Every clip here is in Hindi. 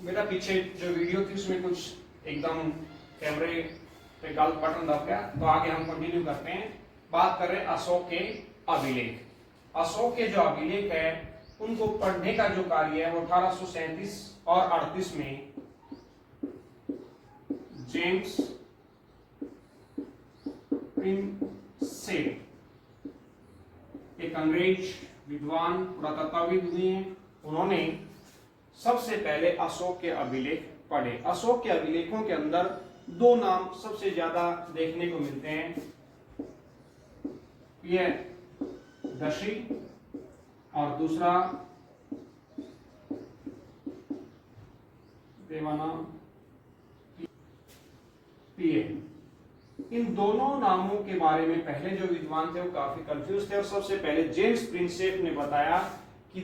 मेरा पीछे जो वीडियो थी उसमें कुछ एकदम कैमरे पे गलत बटन दब गया, तो आगे हम कंटिन्यू करते हैं। बात कर रहे हैं अशोक के अभिलेख। अशोक के जो अभिलेख है उनको पढ़ने का जो कार्य है वो 1837 और 38 में जेम्स प्रिंसेप, एक अंग्रेज विद्वान पुरातत्वविद हुए हैं, उन्होंने सबसे पहले अशोक के अभिलेख पढ़े। अशोक के अभिलेखों के अंदर दो नाम सबसे ज्यादा देखने को मिलते हैं, प्रियदर्शी और दूसरा देवानाम पिए। इन दोनों नामों के बारे में पहले जो विद्वान थे वो काफी कंफ्यूज थे, और सबसे पहले जेम्स प्रिंसेप ने बताया कि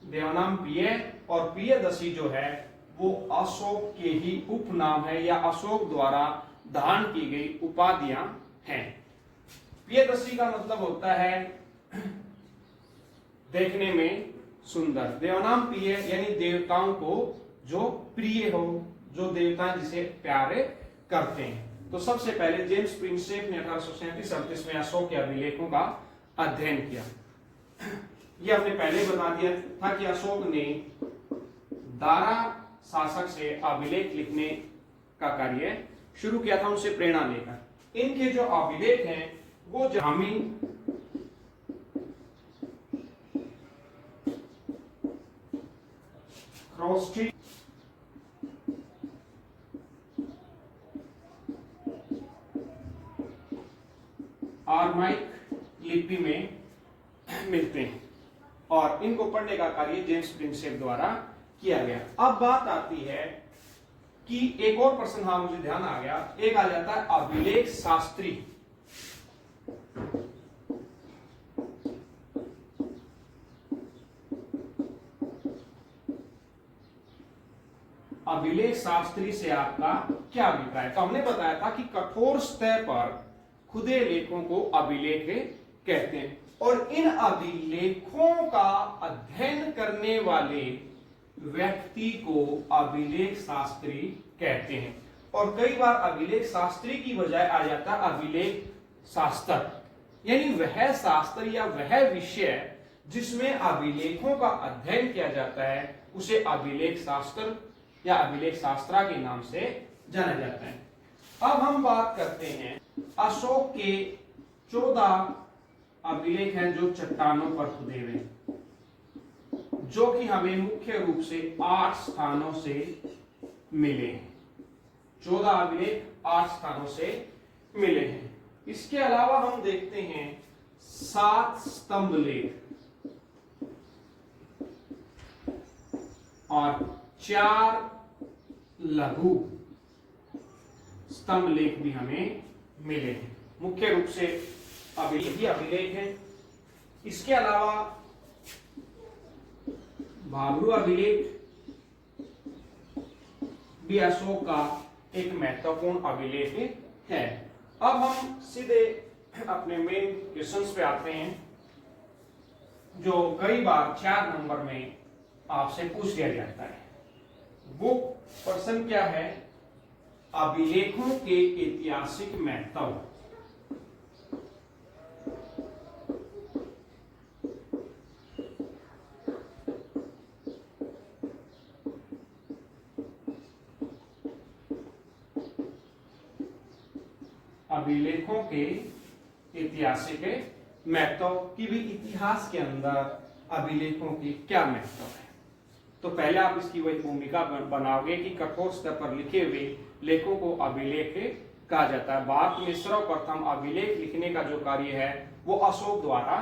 देवानाम पिए और प्रियदर्शी जो है वो अशोक के ही उपनाम है या अशोक द्वारा धारण की गई उपाधियां हैं। प्रियदर्शी का मतलब होता है देखने में सुंदर, देवनाम प्रिय यानी देवताओं को जो प्रिय हो, जो देवता जिसे प्यारे करते हैं। तो सबसे पहले जेम्स प्रिंसेप ने 1837-38 में अशोक के अभिलेखों का अध्ययन किया। यह हमने पहले बता दिया था कि अशोक ने दारा शासक से अभिलेख लिखने का कार्य शुरू किया था, उनसे प्रेरणा लेकर। इनके जो अभिलेख हैं वो जामी ख्रोस्टी आर्माइक लिपि में मिलते हैं और इनको पढ़ने का कार्य जेम्स प्रिंसेप द्वारा किया गया। अब बात आती है कि एक और प्रश्न मुझे ध्यान आ गया, एक आ जाता है अभिलेख शास्त्री। अभिलेख शास्त्री से आपका क्या अभिप्राय? तो हमने बताया था कि कठोर सतह पर खुदे लेखों को अभिलेख कहते हैं, और इन अभिलेखों का अध्ययन करने वाले व्यक्ति को अभिलेख शास्त्री कहते हैं। और कई बार अभिलेख शास्त्री की बजाय आ जाता है अभिलेख शास्त्र, यानी वह शास्त्र या वह विषय जिसमें अभिलेखों का अध्ययन किया जाता है उसे अभिलेख शास्त्र या अभिलेख शास्त्रा के नाम से जाना जाता है। अब हम बात करते हैं अशोक के 14 अभिलेख हैं जो चट्टानों पर खुदे हुए, जो कि हमें मुख्य रूप से 8 स्थानों से मिले हैं। 14 अभिलेख 8 स्थानों से मिले हैं। इसके अलावा हम देखते हैं 7 स्तंभ लेख और 4 लघु स्तंभ लेख भी हमें मिले हैं। मुख्य रूप से अभिलेख है। इसके अलावा भाबरू अभिलेख भी अशोक का एक महत्वपूर्ण अभिलेख है। अब हम सीधे अपने मेन क्वेश्चंस पे आते हैं, जो कई बार 4 नंबर में आपसे पूछ लिया जाता है। वो प्रश्न क्या है? अभिलेखों के ऐतिहासिक महत्व। अभिलेखों के ऐतिहासिक महत्व की भी, इतिहास के अंदर अभिलेखों की क्या महत्व है। तो पहले आप इसकी वही भूमिका बनाओगे कि कठोर स्तर पर लिखे हुए लेखों को अभिलेख कहा जाता है। भारत में सर्वप्रथम अभिलेख लिखने का जो कार्य है वो अशोक द्वारा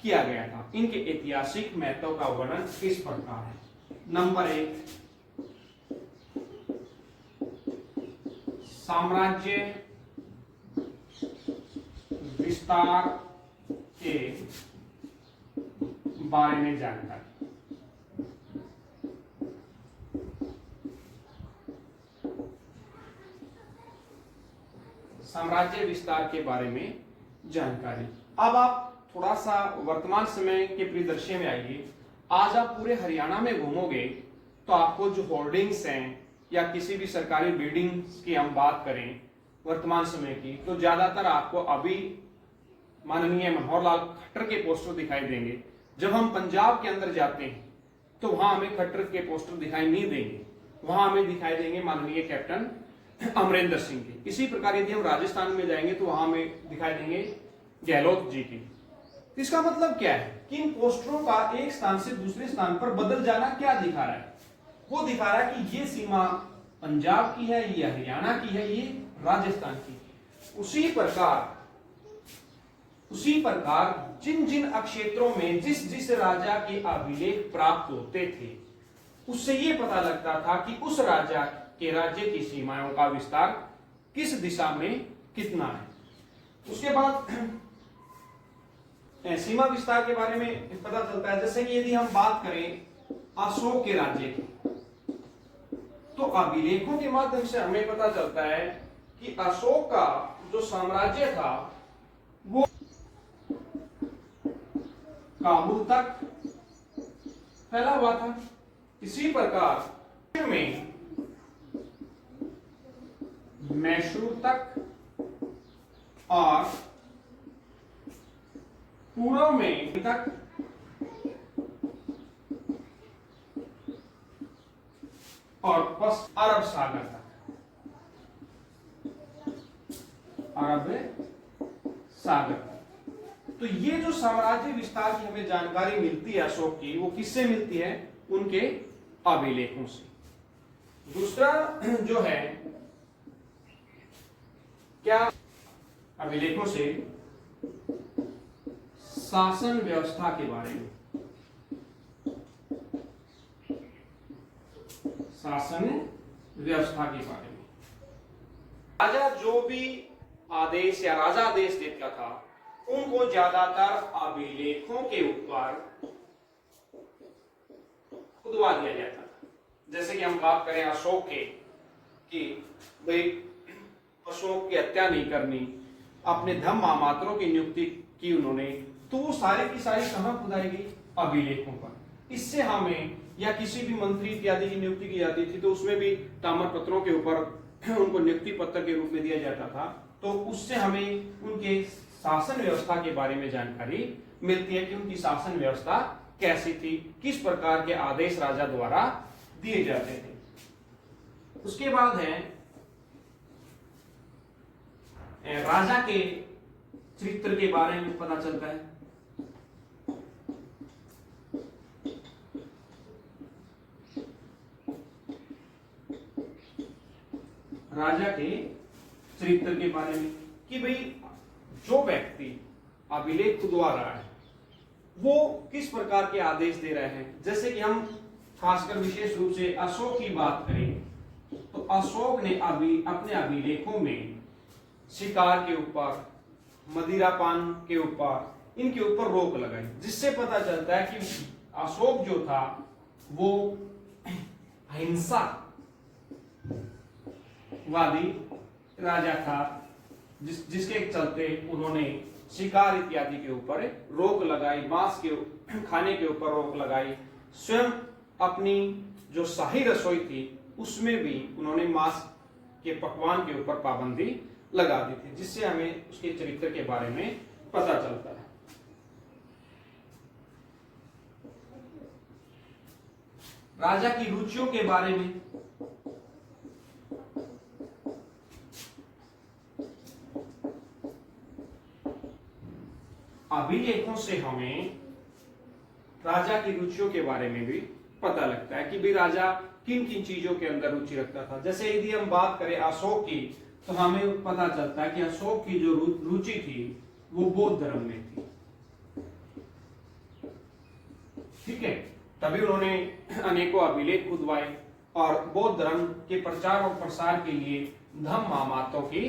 किया गया था। इनके ऐतिहासिक महत्व का वर्णन इस प्रकार है। नंबर 1, साम्राज्य विस्तार के बारे में जानकारी। साम्राज्य विस्तार के बारे में जानकारी। अब आप थोड़ा सा वर्तमान समय के परिदृश्य में आइए। आज आप पूरे हरियाणा में घूमोगे तो आपको जो होर्डिंग्स हैं या किसी भी सरकारी बिल्डिंग्स की हम बात करें वर्तमान समय की, तो ज्यादातर आपको अभी माननीय मनोहर लाल खट्टर के पोस्टर दिखाई देंगे। जब हम पंजाब के अंदर जाते हैं तो वहां हमें खट्टर के पोस्टर दिखाई नहीं देंगे, वहां हमें दिखाई देंगे माननीय कैप्टन अमरिंदर सिंह के। इसी प्रकार यदि हम राजस्थान में जाएंगे तो वहां हमें दिखाई देंगे गहलोत जी की। इसका मतलब क्या है कि इन पोस्टरों का एक स्थान से दूसरे स्थान पर बदल जाना क्या दिखा रहा है? वो दिखा रहा है कि ये सीमा पंजाब की है, ये हरियाणा की है, ये राजस्थान की है। उसी प्रकार जिन जिन अक्षेत्रों में जिस जिस राजा के अभिलेख प्राप्त होते थे, उससे यह पता लगता था कि उस राजा के राज्य की सीमाओं का विस्तार किस दिशा में कितना है। उसके बाद सीमा विस्तार के बारे में पता चलता है। जैसे कि यदि हम बात करें अशोक के राज्य की, तो अभिलेखों के माध्यम से हमें पता चलता है कि अशोक का जो साम्राज्य था वो काबुल तक फैला हुआ था। इसी प्रकार में मैसूर तक और पूर्व में तक और अरब सागर तक, अरब सागर तक। तो ये जो साम्राज्य विस्तार की हमें जानकारी मिलती है अशोक की, वो किससे मिलती है? उनके अभिलेखों से। दूसरा जो है क्या? अभिलेखों से शासन व्यवस्था के बारे में, शासन व्यवस्था के बारे में। राजा जो भी आदेश या राजा आदेश देता था उनको ज्यादातर अभिलेखों के ऊपर खुदवा दिया जाता था। जैसे कि हम बात करें अशोक के कि भाई अशोक की हत्या नहीं करनी, अपने धर्म महामात्रों की नियुक्ति की उन्होंने, तो वो सारी की सारी कहां खुदाई गई? अभिलेखों पर। इससे हमें या किसी भी मंत्री इत्यादि की नियुक्ति की जाती थी तो उसमें भी ताम्र पत्रों के ऊपर उनको नियुक्ति पत्र के रूप में दिया जाता था। तो उससे हमें उनके शासन व्यवस्था के बारे में जानकारी मिलती है कि उनकी शासन व्यवस्था कैसी थी, किस प्रकार के आदेश राजा द्वारा दिए जाते थे। उसके बाद है राजा के चरित्र के बारे में पता चलता है। राजा के चरित्र के बारे में कि भाई जो व्यक्ति अभिलेख खुदवा रहा है वो किस प्रकार के आदेश दे रहे हैं। जैसे कि हम खासकर विशेष रूप से अशोक की बात करें तो अशोक ने अपने अभिलेखों में शिकार के ऊपर, मदिरापान के ऊपर, इनके ऊपर रोक लगाई, जिससे पता चलता है कि अशोक जो था वो अहिंसा वादी राजा था, जिसके चलते उन्होंने शिकार इत्यादि के ऊपर रोक लगाई, मांस के खाने के ऊपर रोक लगाई। स्वयं अपनी जो शाही रसोई थी उसमें भी उन्होंने मांस के पकवान के ऊपर पाबंदी लगा दी थी, जिससे हमें उसके चरित्र के बारे में पता चलता है। राजा की रुचियों के बारे में अभिलेखों से हमें राजा की रुचियों के बारे में भी पता लगता है कि भाई राजा किन किन चीजों के अंदर रुचि रखता था। जैसे यदि हम बात करें अशोक की तो हमें पता चलता है कि अशोक की जो रुचि थी वो बौद्ध धर्म में थी। ठीक है, तभी उन्होंने अनेकों अभिलेख खुदवाए और बौद्ध धर्म के प्रचार और प्रसार के लिए धम्म महामातों की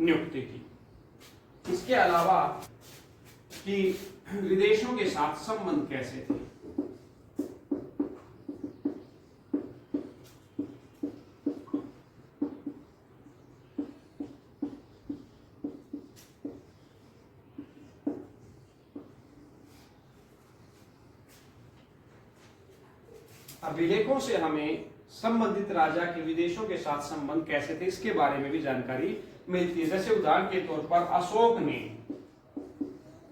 नियुक्ति की। इसके अलावा कि विदेशों के साथ संबंध कैसे थे। अभिलेखों से हमें संबंधित राजा के विदेशों के साथ संबंध कैसे थे इसके बारे में भी जानकारी मिलती है। जैसे उदाहरण के तौर पर अशोक ने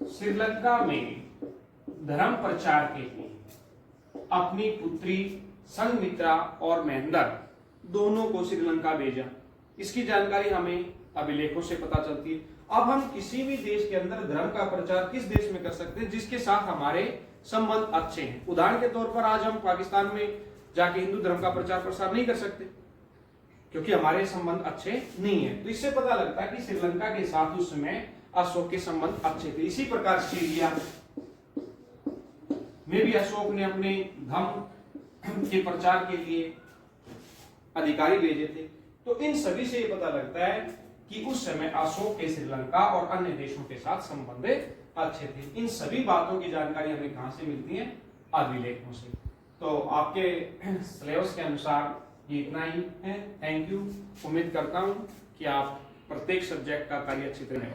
श्रीलंका में धर्म प्रचार के लिए अपनी पुत्री संघमित्रा और महेंद्र दोनों को श्रीलंका भेजा। इसकी जानकारी हमें अभिलेखों से पता चलती है। अब हम किसी भी देश के अंदर धर्म का प्रचार किस देश में कर सकते हैं जिसके साथ हमारे संबंध अच्छे हैं। उदाहरण के तौर पर आज हम पाकिस्तान में जाके हिंदू धर्म का प्रचार प्रसार नहीं कर सकते क्योंकि हमारे संबंध अच्छे नहीं है। तो इससे पता लगता है कि श्रीलंका के साथ उस समय अशोक के संबंध अच्छे थे। इसी प्रकार सीरिया में भी अशोक ने अपने धर्म के प्रचार के लिए अधिकारी भेजे थे। तो इन सभी से ये पता लगता है कि उस समय अशोक के श्रीलंका और अन्य देशों के साथ संबंध अच्छे थे। इन सभी बातों की जानकारी हमें कहां से मिलती है? अभिलेखों से। तो आपके सिलेबस के अनुसार ये इतना ही है। Thank you. उम्मीद करता हूं कि आप प्रत्येक सब्जेक्ट का कार्य अच्छी तरह